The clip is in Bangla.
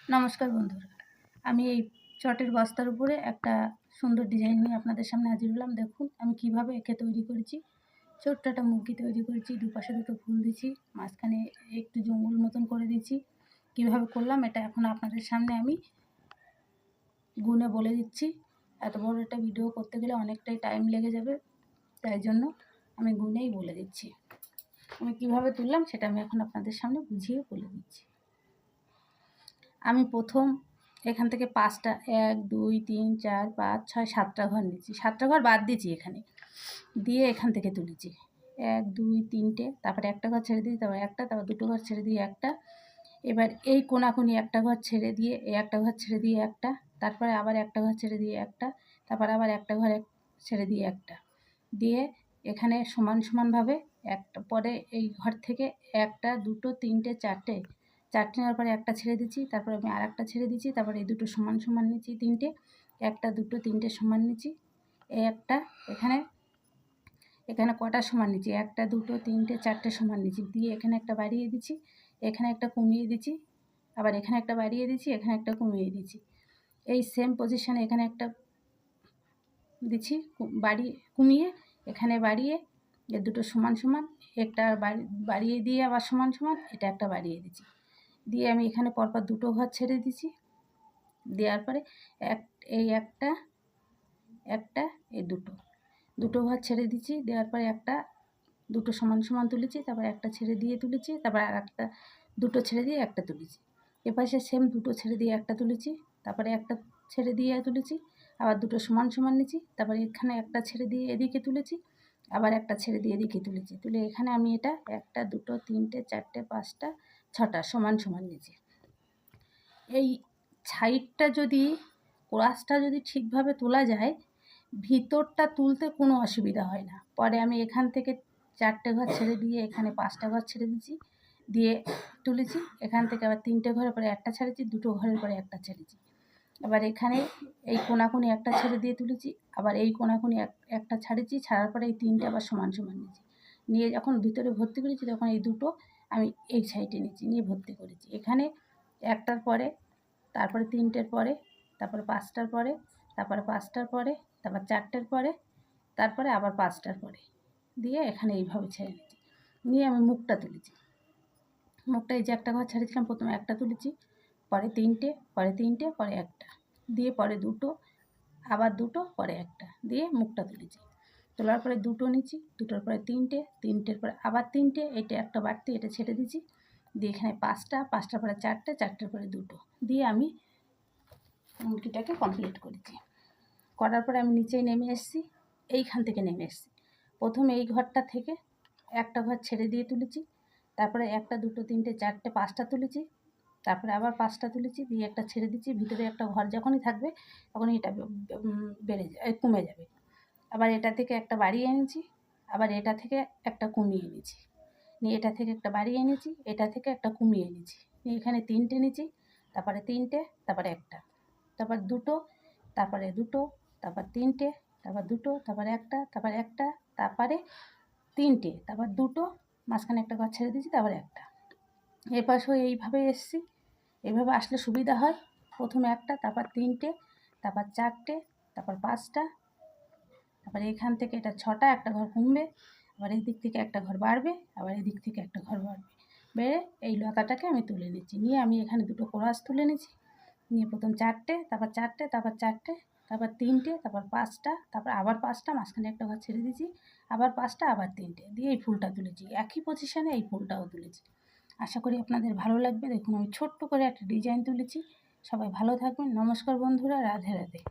নমস্কার বন্ধুরা, আমি এই চটের বস্তার উপরে একটা সুন্দর ডিজাইন নিয়ে আপনাদের সামনে হাজির হলাম। দেখুন আমি কিভাবে একে তৈরি করেছি। ছোট্ট একটা মুরগি তৈরি করেছি, দুপাশে দুটো ফুল দিচ্ছি, মাঝখানে একটু জঙ্গল মতন করে দিচ্ছি। কিভাবে করলাম এটা এখন আপনাদের সামনে আমি গুণে বলে দিচ্ছি। এত বড় একটা ভিডিও করতে গেলে অনেকটাই টাইম লেগে যাবে, তাই জন্য আমি গুণেই বলে দিচ্ছি। আমি কিভাবে তুললাম সেটা আমি এখন আপনাদের সামনে বুঝিয়ে বলে দিচ্ছি। আমি প্রথম এখান থেকে 5টা 1 2 3 4 5 6 7টা ঘর নিয়েছি, 7টা ঘর বাদ দিয়েছি এখানে, দিয়ে এখান থেকে তুলেছি 1 2 3টে, তারপরে একটা ঘর ছেড়ে দিই, তারপর একটা, তারপর দুটো ঘর ছেড়ে দিয়ে একটা। এবার এই কোনাকুনি একটা ঘর ছেড়ে দিয়ে এই একটা ঘর ছেড়ে দিয়ে একটা, তারপরে আবার একটা ঘর ছেড়ে দিয়ে একটা, তারপর আবার একটা ঘর ছেড়ে দিয়ে একটা, দিয়ে এখানে সমান সমানভাবে একটা পরে এই ঘর থেকে একটা দুটো তিনটে চারটে নেওয়ার পরে একটা ছেড়ে দিচ্ছি, তারপরে আমি আর একটা ছেড়ে দিচ্ছি, তারপরে এই দুটো সমান সমান নিচ্ছি তিনটে, একটা দুটো তিনটে সমান নিচ্ছি, এই একটা এখানে কটা সমান নিচ্ছি, একটা দুটো তিনটে চারটে সমান নিচ্ছি, দিয়ে এখানে একটা বাড়িয়ে দিচ্ছি, এখানে একটা কমিয়ে দিচ্ছি, আবার এখানে একটা বাড়িয়ে দিচ্ছি, এখানে একটা কমিয়ে দিচ্ছি। এই সেম পজিশানে এখানে একটা দিচ্ছি, কমিয়ে এখানে বাড়িয়ে, এর দুটো সমান সমান, একটা বাড়িয়ে দিয়ে আবার সমান সমান, এটা একটা বাড়িয়ে দিচ্ছি, দিয়ে আমি এখানে পরপর দুটো ঘর ছেড়ে দিচ্ছি। দেওয়ার পরে এই একটা এই দুটো ঘর ছেড়ে দিচ্ছি, দেওয়ার পরে একটা দুটো সমান সমান তুলেছি, তারপর একটা ছেড়ে দিয়ে তুলেছি, তারপর আর একটা দুটো ছেড়ে দিয়ে একটা তুলেছি, এপাশে সেম দুটো ছেড়ে দিয়ে একটা তুলেছি, তারপরে একটা ছেড়ে দিয়ে তুলেছি, আবার দুটো সমান সমান নিচ্ছি, তারপরে এখানে একটা ছেড়ে দিয়ে এদিকে তুলেছি, আবার একটা ছেড়ে দিয়ে এদিকে তুলেছি, তুলে এখানে আমি এটা একটা দুটো তিনটে চারটে পাঁচটা ছটা সমান সমান নিয়েছি। এই সাইডটা যদি কোরাসটা যদি ঠিকভাবে তোলা যায়, ভিতরটা তুলতে কোনো অসুবিধা হয় না। পরে আমি এখান থেকে 4টে ঘর ছেড়ে দিয়ে এখানে 5টা ঘর ছেড়ে দিচ্ছি, দিয়ে তুলেছি, এখান থেকে আবার 3টে ঘরের পরে একটা ছেড়েছি, দুটো ঘরের পরে একটা ছেড়েছি, আবার এখানে এই কোনাকুনি একটা ছেড়ে দিয়ে তুলেছি, আবার এই কোনাকুনি একটা ছাড়েছি, ছাড়ার পরে এই 3টে আবার সমান সমান নিয়েছি, নিয়ে যখন ভিতরে ভর্তি করেছি তখন এই দুটো আমি এই সাইডে নিয়েছি, নিয়ে ভর্তি করেছি। এখানে একটার পরে, তারপরে 3টের পরে, তারপরে 5টার পরে, তারপরে 5টার পরে, তারপর 4টের পরে, তারপরে আবার 5টার পরে, দিয়ে এখানে এইভাবে ছেড়ে নিয়েছি, নিয়ে আমি মুখটা তুলেছি। মুখটা এই যে একটা ঘর ছেড়েছিলাম, প্রথমে একটা তুলেছি, পরে 3টে, পরে 3টে, পরে একটা, দিয়ে পরে দুটো, আবার দুটো, পরে একটা, দিয়ে মুখটা তুলেছি। তোলার পরে দুটো নিচ্ছি, দুটোর পরে 3টে, 3টের পরে আবার 3টে, এটা একটা বাড়তি, এটা ছেড়ে দিচ্ছি, দিয়ে এখানে 5টা, 5টার পরে 4টে, 4টের পরে দুটো, দিয়ে আমি মুরগিটাকে কমপ্লিট করেছি। করার পরে আমি নিচেই নেমে এসেছি, এইখান থেকে নেমে এসেছি, প্রথমে এই ঘরটা থেকে একটা ঘর ছেড়ে দিয়ে তুলেছি, তারপরে একটা দুটো তিনটে চারটে 5টা তুলেছি, তারপরে আবার 5টা তুলেছি, দিয়ে একটা ছেড়ে দিচ্ছি, ভিতরে একটা ঘর যখনই থাকবে তখনই এটা কমে যাবে। আবার এটা থেকে একটা বাড়িয়ে এনেছি, আবার এটা থেকে একটা কমিয়ে এনেছি, নিয়ে এটা থেকে একটা বাড়িয়ে এনেছি, এটা থেকে একটা কমিয়ে এনেছি, নিয়ে এখানে 3টে নিয়েছি, তারপরে 3টে, তারপরে একটা, তারপর দুটো, তারপরে দুটো, তারপর 3টে, তারপর দুটো, তারপরে একটা, তারপর একটা, তারপরে 3টে, তারপর দুটো, মাঝখানে একটা ঘর ছেড়ে দিয়েছি, তারপরে একটা। এপাশেও এইভাবে এসেছি, এইভাবে আসলে সুবিধা হয়। প্রথমে একটা, তারপর 3টে, তারপর 4টে, তারপর 5টা, তারপরে এখান থেকে এটা 6টা, একটা ঘর কমবে, আবার এই দিক থেকে একটা ঘর বাড়বে, আবার এই দিক থেকে একটা ঘর বাড়বে, বেড়ে এই লতাটাকে আমি তুলে নিচ্ছি, নিয়ে আমি এখানে দুটো কোরাস তুলে নিচ্ছি, নিয়ে প্রথম 4টে, তারপর 4টে, তারপর 4টে, তারপর 3টে, তারপর 5টা, তারপর আবার 5টা, মাঝখানে একটা ঘর ছেড়ে দিয়েছি, আবার 5টা, আবার 3টে, দিয়ে এই ফুলটা তুলেছি, একই পজিশানে এই ফুলটাও তুলেছি। আশা করি আপনাদের ভালো লাগবে। দেখুন আমি ছোট্ট করে একটা ডিজাইন তুলেছি। সবাই ভালো থাকবেন। নমস্কার বন্ধুরা, রাধে রাধে।